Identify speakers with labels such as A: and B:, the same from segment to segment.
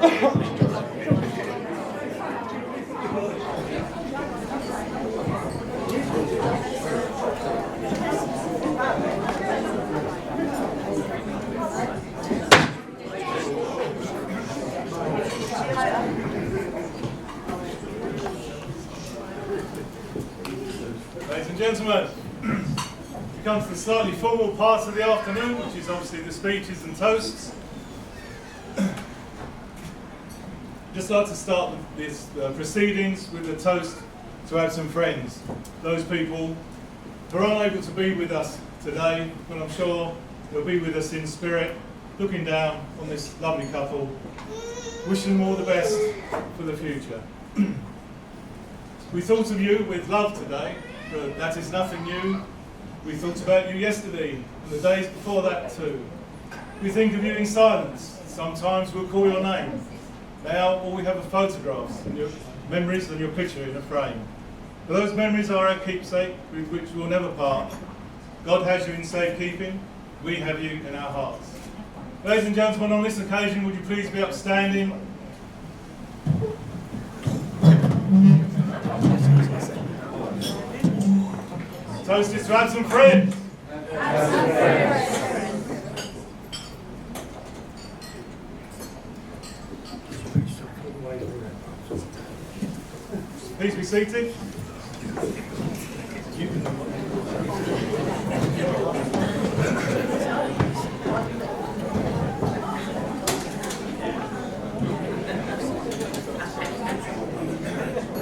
A: Ladies and gentlemen, we come to the slightly formal part of the afternoon, which is obviously the speeches and toasts. Just like to start these proceedings with a toast to have some friends, those people who are unable to be with us today, but I'm sure they'll be with us in spirit, looking down on this lovely couple, wishing them all the best for the future. We thought of you with love today, but that is nothing new. We thought about you yesterday and the days before that too. We think of you in silence. Sometimes we'll call your name. Now all we have are photographs and your memories and your picture in a frame. But those memories are our keepsake with which we'll never part. God has you in safekeeping. We have you in our hearts. Ladies and gentlemen, on this occasion, would you please be upstanding? Toast is to have some friends. Please be seated.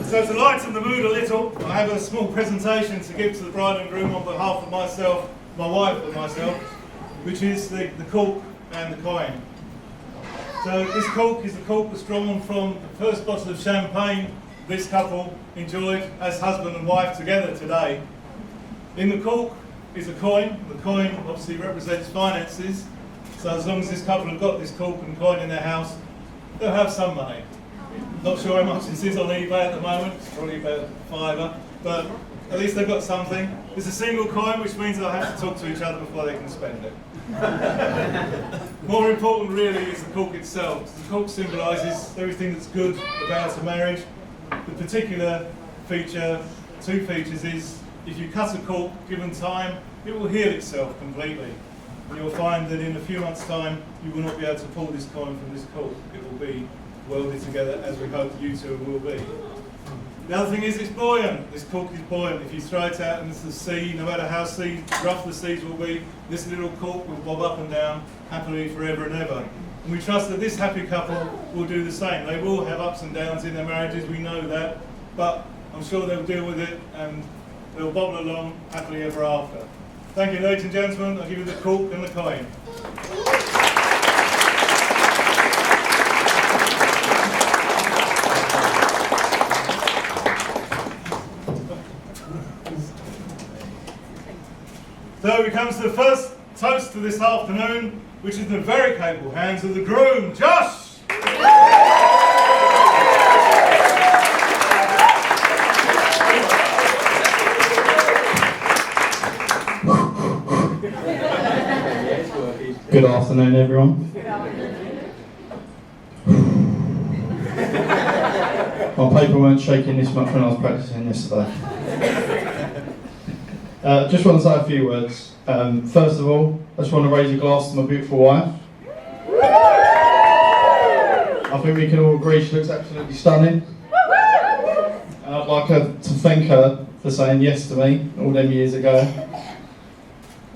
A: So to lighten the mood a little, I have a small presentation to give to the bride and groom on behalf of myself, my wife and myself, which is the cork and the coin. So this cork is the cork that's drawn from the first bottle of champagne this couple enjoyed as husband and wife together today. In the cork is a coin. The coin obviously represents finances, so as long as this couple have got this cork and coin in their house, they'll have some money. Not sure how much this is on eBay at the moment, it's probably about £5, but at least they've got something. It's a single coin, which means they'll have to talk to each other before they can spend it. More important really is the cork itself. The cork symbolises everything that's good about a marriage. The particular feature, two features, is if you cut a cork, given time, it will heal itself completely. And you'll find that in a few months' time, you will not be able to pull this coin from this cork. It will be welded together, as we hope you two will be. The other thing is it's buoyant. This cork is buoyant. If you throw it out into the sea, no matter how rough the seas will be, this little cork will bob up and down happily forever and ever. And we trust that this happy couple will do the same. They will have ups and downs in their marriages, we know that, but I'm sure they'll deal with it and they'll bobble along happily ever after. Thank you, ladies and gentlemen. I'll give you the cork and the coin. So we come to the first toast of this afternoon, which is in the very capable hands of the groom, Josh!
B: Good afternoon, everyone. My paper weren't shaking this much when I was practicing yesterday. Just want to say a few words. First of all, I just want to raise a glass to my beautiful wife. I think we can all agree she looks absolutely stunning. And I'd like her to thank her for saying yes to me all them years ago.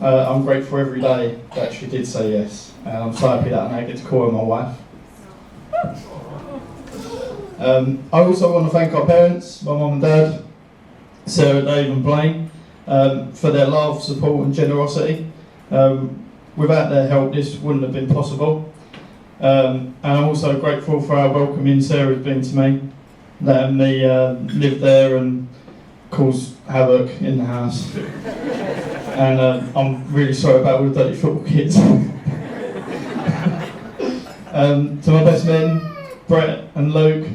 B: I'm grateful every day that she did say yes, and I'm so happy that I now get to call her my wife. I also want to thank our parents, my mum and dad, Sarah, Dave and Blaine, for their love, support and generosity. Without their help this wouldn't have been possible. And I'm also grateful for how welcoming Sarah's been to me, letting me live there and cause havoc in the house. And I'm really sorry about all the dirty football kids. To my best men, Brett and Luke,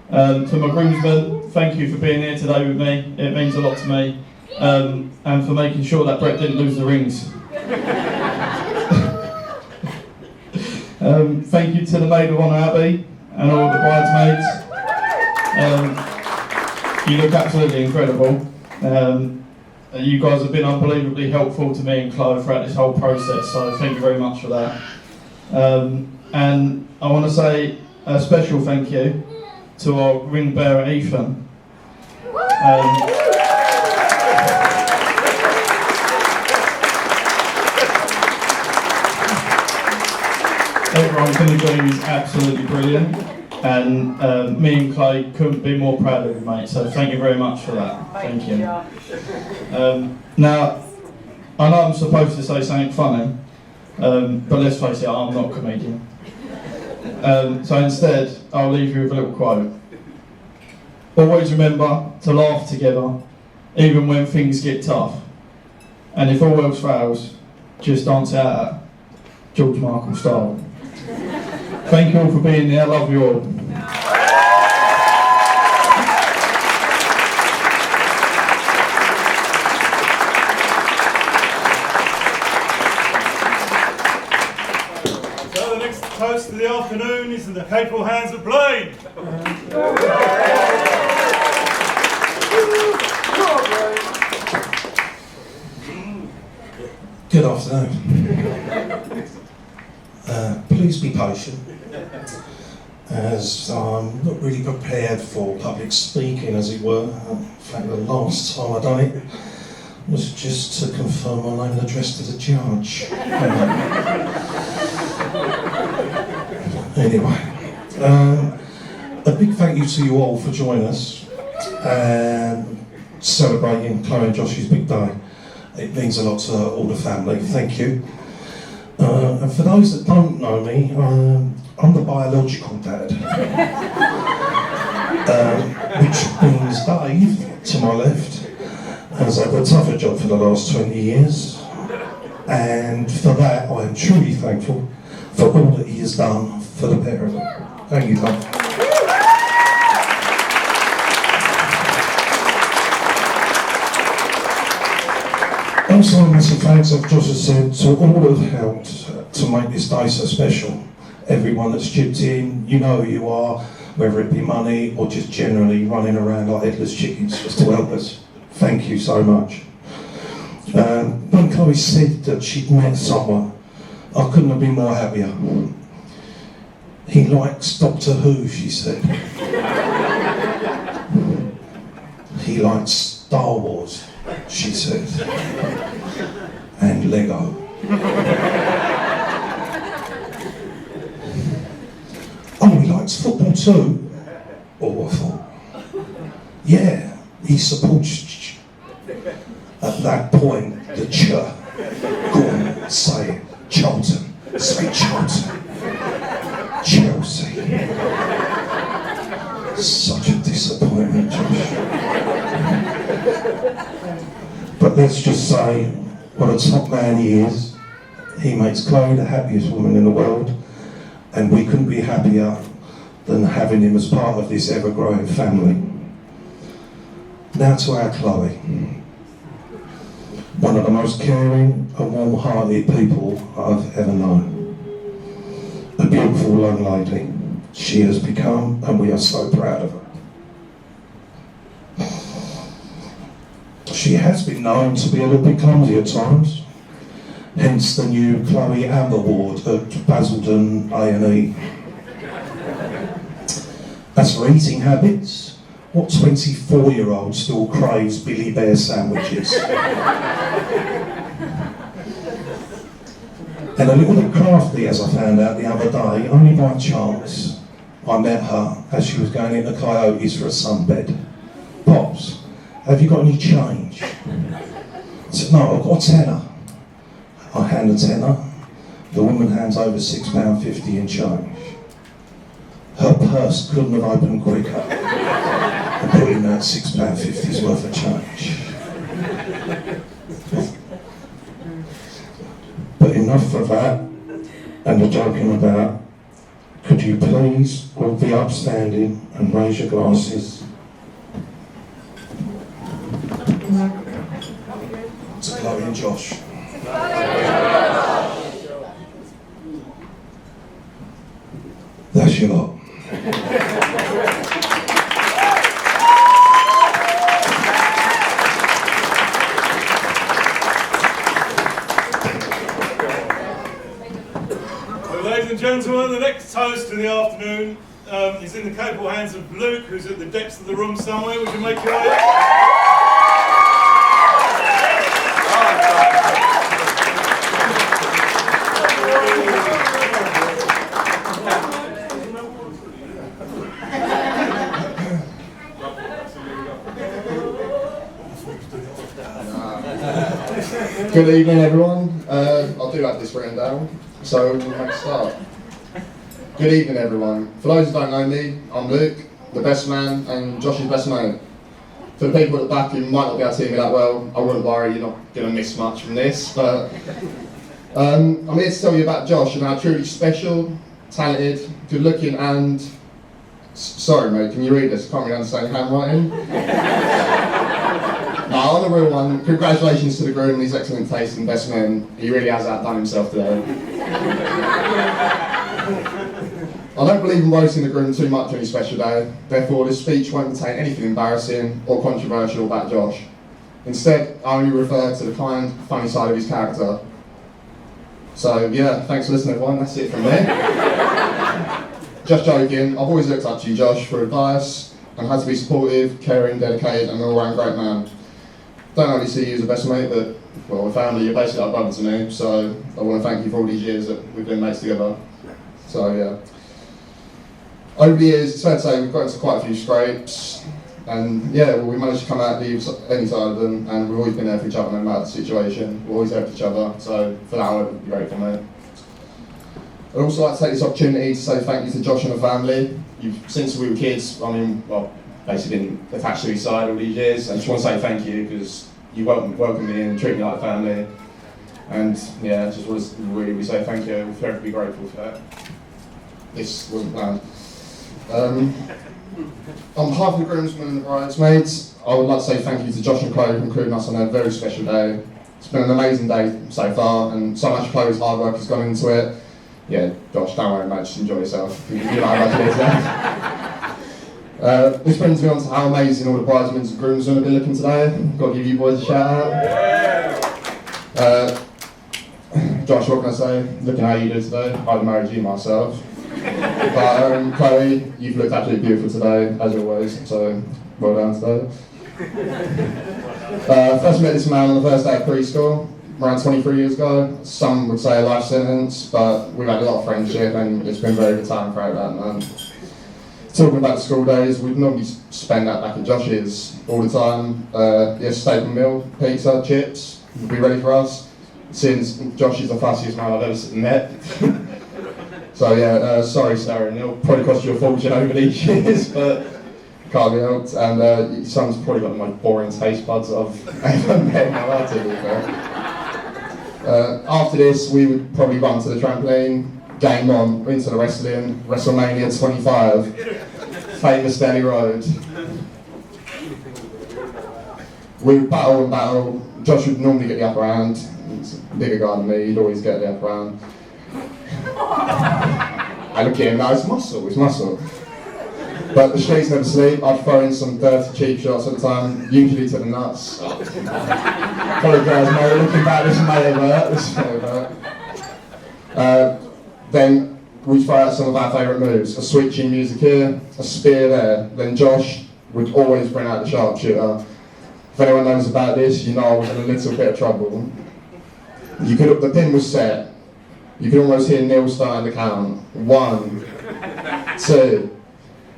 B: to my groomsmen, thank you for being here today with me. It means a lot to me. And for making sure that Brett didn't lose the rings. Thank you to the Maid of Honour Abbey and all the bridesmaids. You look absolutely incredible. You guys have been unbelievably helpful to me and Chloe throughout this whole process, so thank you very much for that. And I want to say a special thank you to our ring bearer Ethan. Everyone can agree he's absolutely brilliant, and me and Clay couldn't be more proud of you, mate, so thank you very much for that. Thank you. Now, I know I'm supposed to say something funny, but let's face it, I'm not a comedian. So instead, I'll leave you with a little quote. Always remember to laugh together, even when things get tough. And if all else fails, just dance out George Michael style. Thank you all for being there. I love you all.
A: So the next toast of the afternoon is in the capable hands of Blaine.
C: Good afternoon. Please be patient, as I'm not really prepared for public speaking, as it were. In fact, the last time I done it was just to confirm my name and address to the judge. Anyway, a big thank you to you all for joining us and celebrating Chloe and Josh's big day. It means a lot to all the family. Thank you. And for those that don't know me, I'm the biological dad, which means Dave, to my left, has had a tougher job for the last 20 years, and for that I am truly thankful for all that he has done for the pair of them. Thank you, Dave. Also, a massive thanks, as Josh has said, to all that have helped to make this day so special. Everyone that's chipped in, you know who you are, whether it be money or just generally running around like headless chickens just to help us. Thank you so much. When Chloe said that she'd met someone, I couldn't have been more happier. He likes Doctor Who, she said. He likes Star Wars, she said, and Lego. Oh, he likes football too. Or I thought, yeah, he supports at that point the ch. Go on, say it. Charlton. Say Charlton. Chelsea. Such a disappointment, Josh. But let's just say, what a top man he is. He makes Chloe the happiest woman in the world, and we couldn't be happier than having him as part of this ever-growing family. Now to our Chloe. One of the most caring and warm-hearted people I've ever known. A beautiful young lady she has become, and we are so proud of her. She has been known to be a little bit clumsy at times, hence the new Chloe Amber Ward at Basildon A&E. As for eating habits, what 24-year-old still craves Billy Bear sandwiches? And a little bit crafty, as I found out the other day, only by chance, I met her as she was going into Coyotes for a sunbed. Pops, have you got any change? I said, no, I've got a tenner. I hand a tenner, the woman hands over £6.50 in change. Her purse couldn't have opened quicker and put in that £6.50's worth of change. But enough of that and the joking about. Could you please all be upstanding and raise your glasses to Chloe and Josh. That's your lot.
A: Well, ladies and gentlemen, the next toast of the afternoon is in the capable hands of Luke, who's at the depths of the room somewhere. Would you make your way?
D: Good evening, everyone. I do have this written down, so we'll make a start. Good evening, everyone. For those who don't know me, I'm Luke, the best man, and Josh's best mate. For the people at the back who might not be able to hear me that well, I wouldn't worry, you're not going to miss much from this, but I'm here to tell you about Josh and how truly special, talented, good-looking, and... Sorry, mate, can you read this? I can't really understand your handwriting. No, on the real one, congratulations to the groom and his excellent taste in best men. He really has outdone himself today. I don't believe in roasting the groom too much on his special day, therefore this speech won't contain anything embarrassing or controversial about Josh. Instead, I only refer to the kind, funny side of his character. So yeah, thanks for listening everyone, that's it from me. Just joking, I've always looked up to you Josh for advice and had to be supportive, caring, dedicated and an all-round great man. Don't only see you as a best mate, but, well, we're family, you're basically like brother to me, so I want to thank you for all these years that we've been mates together. So, yeah. Over the years, it's fair to say we've got into quite a few scrapes, and yeah, well, we managed to come out any side of them, and we've always been there for each other no matter the situation. We've always helped each other, so for that I would be grateful, mate. I'd also like to take this opportunity to say thank you to Josh and the family. Since we were kids, I mean, well, basically been attached to his side all these years. I just want to say thank you because you welcomed me and treated me like a family. And yeah, I just want to really say thank you. We're forever be grateful for that. This wasn't planned. On behalf of the groomsmen and the bridesmaids, I would like to say thank you to Josh and Chloe for including us on their very special day. It's been an amazing day so far, and so much of Chloe's hard work has gone into it. Yeah, Josh, don't worry, mate, just enjoy yourself. You know how much it is, yeah? This brings me on to how amazing all the bridesmaids and groomsmen have been looking today. Got to give you boys a shout out. Josh, what can I say? Looking how you did today, I'd have married you myself. But Chloe, you've looked absolutely beautiful today, as always, so well done today. First met this man on the first day of preschool, around 23 years ago. Some would say a life sentence, but we've had a lot of friendship and it's been a very good time throughout that, man. Talking about the school days, we'd normally spend that back at Josh's all the time. Yes, staple meal, pizza, chips, would be ready for us. Since Josh is the fussiest man I've ever met. So yeah, sorry Sarah, and it'll probably cost you a fortune over these years, but can't be helped. And your son's probably got the most boring taste buds I've ever met in my life, to be fair. After this, we would probably run to the trampoline, game on, into the wrestling, WrestleMania 25, famous Delhi Road. We would battle and battle. Josh would normally get the upper hand. He's a bigger guy than me, he'd always get the upper hand. I look at him now, it's muscle. But the streets never sleep. I'd throw in some dirty cheap shots at the time, usually to the nuts. Apologise, mate, looking back, this may have hurt. Then we'd throw out some of our favourite moves. A switching music here, a spear there. Then Josh would always bring out the sharpshooter. If anyone knows about this, you know I was in a little bit of trouble. The pin was set. You could almost hear Neil starting to count. 1, 2.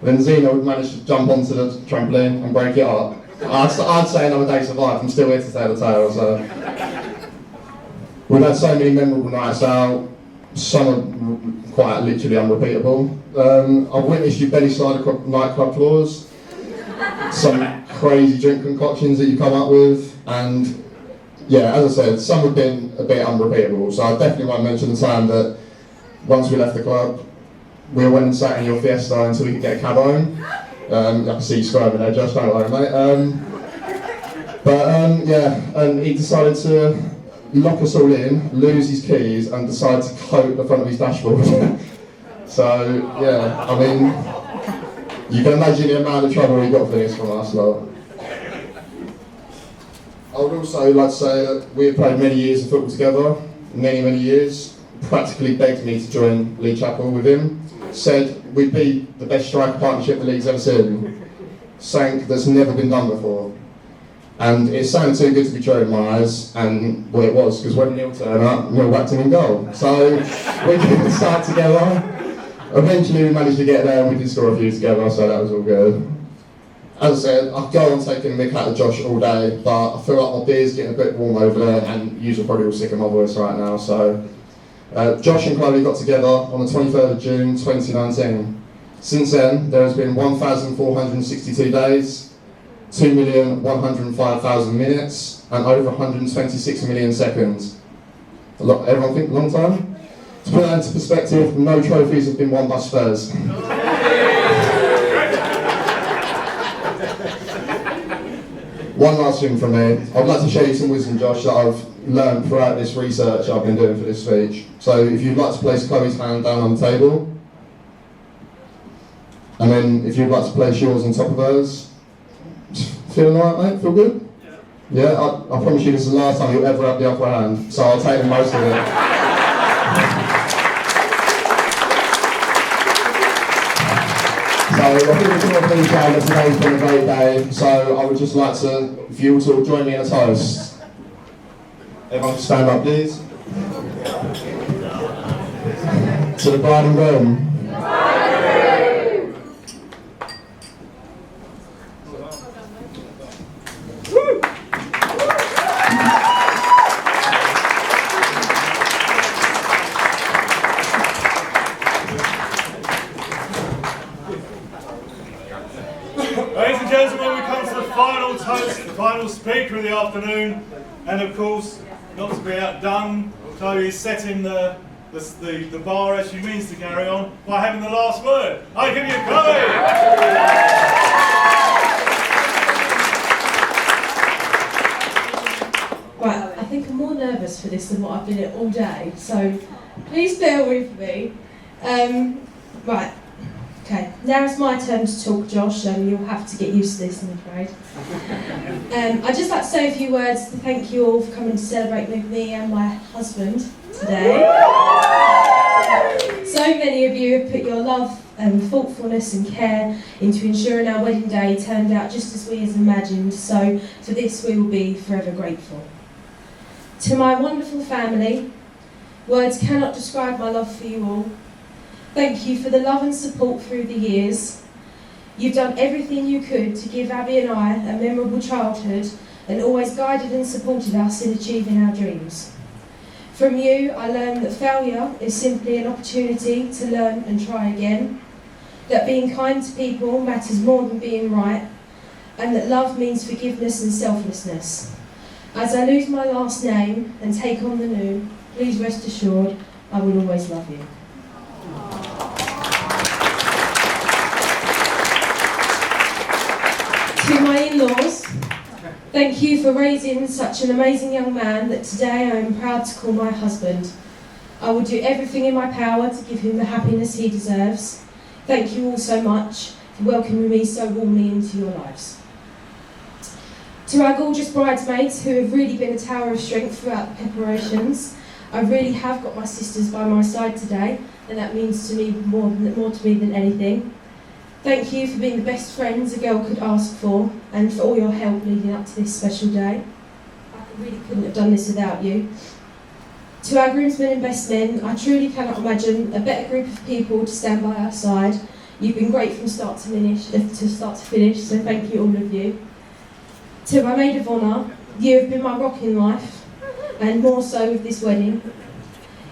D: Then Zena would manage to jump onto the trampoline and break it up. I'd say another day survived. I'm still here to tell the tale. So we've had so many memorable nights out. Some are quite literally unrepeatable. I've witnessed you belly slide across nightclub floors. Some crazy drink concoctions that you come up with, and yeah, as I said, some have been a bit unrepeatable. So I definitely want to mention the time that once we left the club, we went and sat in your Fiesta until we could get a cab home. I can see you scribing there, Josh, don't worry, mate. Yeah, and he decided to lock us all in, lose his keys, and decide to coat the front of his dashboard. So, yeah, I mean, you can imagine the amount of trouble we got for this from us lot. I would also like to say that we have played many years of football together, many years. Practically begged me to join Lee Chapel with him. Said we'd be the best striker partnership the league's ever seen. Something that's never been done before. And it sounded too good to be true in my eyes, and well it was, because when Neil turned up, Neil whacked him in goal. So we didn't start together. Eventually we managed to get there and we did score a few together, so that was all good. As I said, I could go on taking the mick out of Josh all day, but I feel like my beer's getting a bit warm over there, and you're probably all sick of my voice right now. So Josh and Chloe got together on the 23rd of June 2019. Since then, there has been 1,462 days, 2,105,000 minutes, and over 126 million seconds. Everyone think long time? To put that into perspective, no trophies have been won by Spurs. One last thing from me. I'd like to show you some wisdom, Josh, that I've learned throughout this research I've been doing for this speech. So if you'd like to place Chloe's hand down on the table, and then if you'd like to place yours on top of hers. Feeling alright, mate? Feel good? Yeah, I promise you this is the last time you'll ever have the upper hand, so I'll take the most of it. So I think we can all appreciate that today's been a great day, so I would just like to, if you all join me in a toast. Everyone can stand up, please. To the bride and groom.
A: Ladies and gentlemen, we come to the final toast, the final speaker of the afternoon, and of course, not to be outdone, Chloe is setting the bar as she means to carry on by having the last word. I give you Chloe!
E: Right, I think I'm more nervous for this than what I've been at all day, so please bear with me. Right, okay, now it's my turn to talk, Josh, and you'll have to get used to this, I'm afraid. I'd just like to say a few words to thank you all for coming to celebrate with me and my husband today. So many of you have put your love and thoughtfulness and care into ensuring our wedding day turned out just as we had imagined, so for this we will be forever grateful. To my wonderful family, words cannot describe my love for you all. Thank you for the love and support through the years. You've done everything you could to give Abby and I a memorable childhood and always guided and supported us in achieving our dreams. From you, I learned that failure is simply an opportunity to learn and try again, that being kind to people matters more than being right, and that love means forgiveness and selflessness. As I lose my last name and take on the new, please rest assured I will always love you. To my in-laws, thank you for raising such an amazing young man that today I am proud to call my husband. I will do everything in my power to give him the happiness he deserves. Thank you all so much for welcoming me so warmly into your lives. To our gorgeous bridesmaids who have really been a tower of strength throughout the preparations, I really have got my sisters by my side today, and that means to me more to me than anything. Thank you for being the best friends a girl could ask for, and for all your help leading up to this special day. I really couldn't have done this without you. To our groomsmen and best men, I truly cannot imagine a better group of people to stand by our side. You've been great from start to finish, so thank you all of you. To my maid of honour, you have been my rock in life, and more so with this wedding.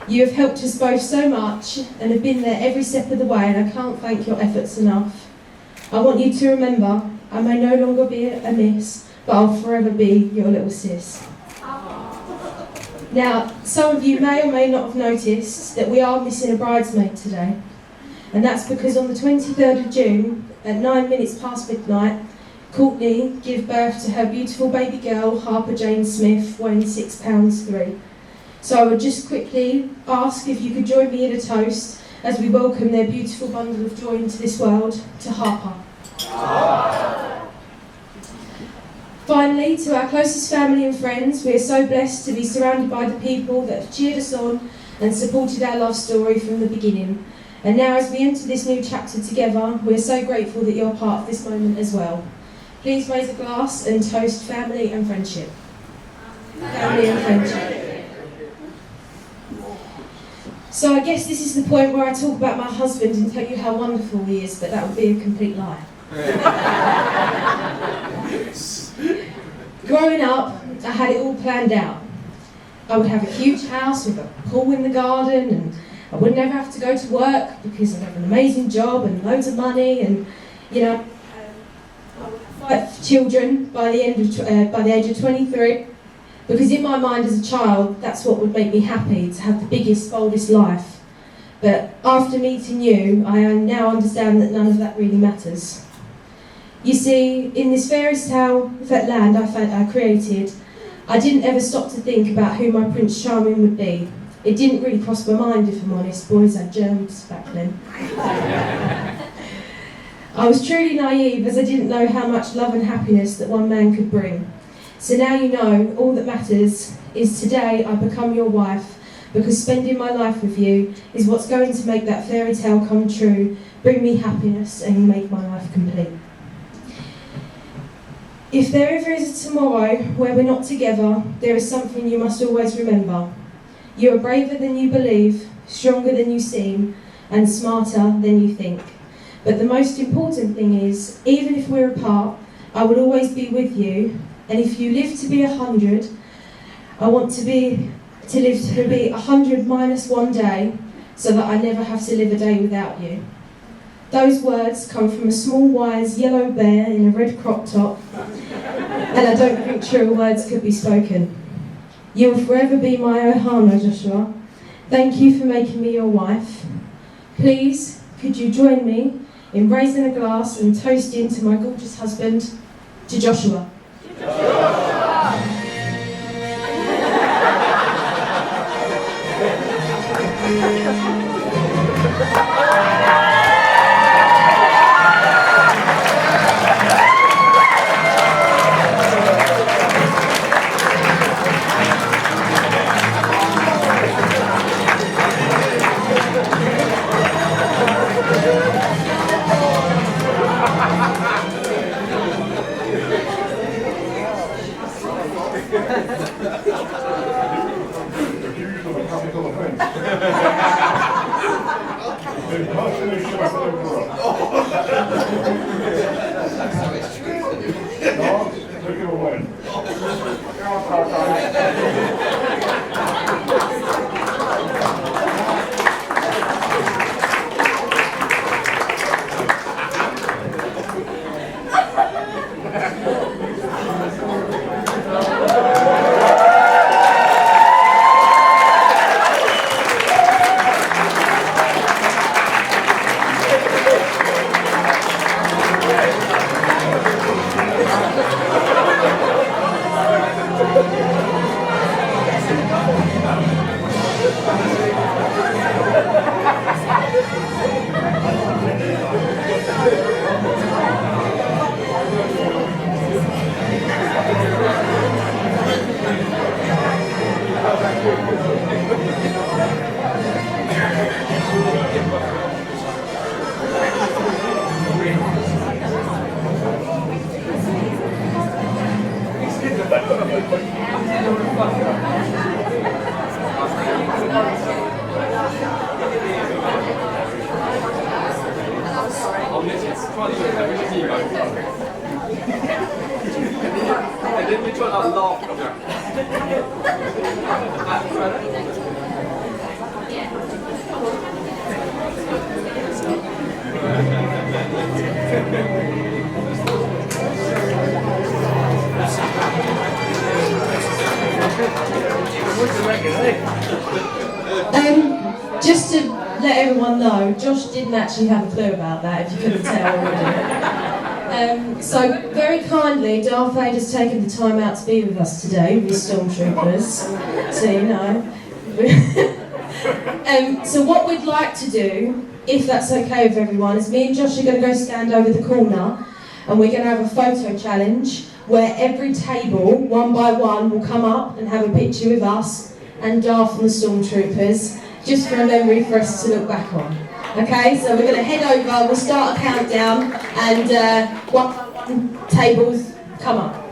E: You have helped us both so much and have been there every step of the way, and I can't thank your efforts enough. I want you to remember, I may no longer be a miss, but I'll forever be your little sis. Now, some of you may or may not have noticed that we are missing a bridesmaid today, and that's because on the 23rd of June, at 9 minutes past midnight, Courtney gave birth to her beautiful baby girl, Harper Jane Smith, weighing 6 pounds 3. So I would just quickly ask if you could join me in a toast as we welcome their beautiful bundle of joy into this world, to Harper. Finally, to our closest family and friends, we are so blessed to be surrounded by the people that have cheered us on and supported our love story from the beginning. And now, as we enter this new chapter together, we are so grateful that you're part of this moment as well. Please raise a glass and toast family and friendship. Family and friendship. So I guess this is the point where I talk about my husband and tell you how wonderful he is, but that would be a complete lie. Growing up, I had it all planned out. I would have a huge house with a pool in the garden, and I would never have to go to work because I'd have an amazing job and loads of money, and I would have 5 children by the age of 23. Because in my mind as a child, that's what would make me happy, to have the biggest, boldest life. But after meeting you, I now understand that none of that really matters. You see, in this fairy tale land I created, I didn't ever stop to think about who my Prince Charming would be. It didn't really cross my mind, if I'm honest. Boys had germs back then. I was truly naive, as I didn't know how much love and happiness that one man could bring. So now you know, all that matters is today I become your wife, because spending my life with you is what's going to make that fairy tale come true, bring me happiness and make my life complete. If there ever is a tomorrow where we're not together, there is something you must always remember. You are braver than you believe, stronger than you seem, and smarter than you think. But the most important thing is, even if we're apart, I will always be with you. And if you live to be 100, I want to live to be 100 minus 1 day, so that I never have to live a day without you. Those words come from a small, wise yellow bear in a red crop top, and I don't think truer words could be spoken. You will forever be my Ohana, Joshua. Thank you for making me your wife. Please, could you join me in raising a glass and toasting to my gorgeous husband, to Joshua. Just to let everyone know, Josh didn't actually have a clue about that, if you couldn't tell already. So very kindly, Darth Vader's taken the time out to be with us today with his stormtroopers, so you know. So what we'd like to do, if that's okay with everyone, is me and Josh are going to go stand over the corner and we're going to have a photo challenge where every table, one by one, will come up and have a picture with us and Darth and the Stormtroopers, just for a memory for us to look back on. Okay, so we're going to head over, we'll start a countdown, and one by one tables come up.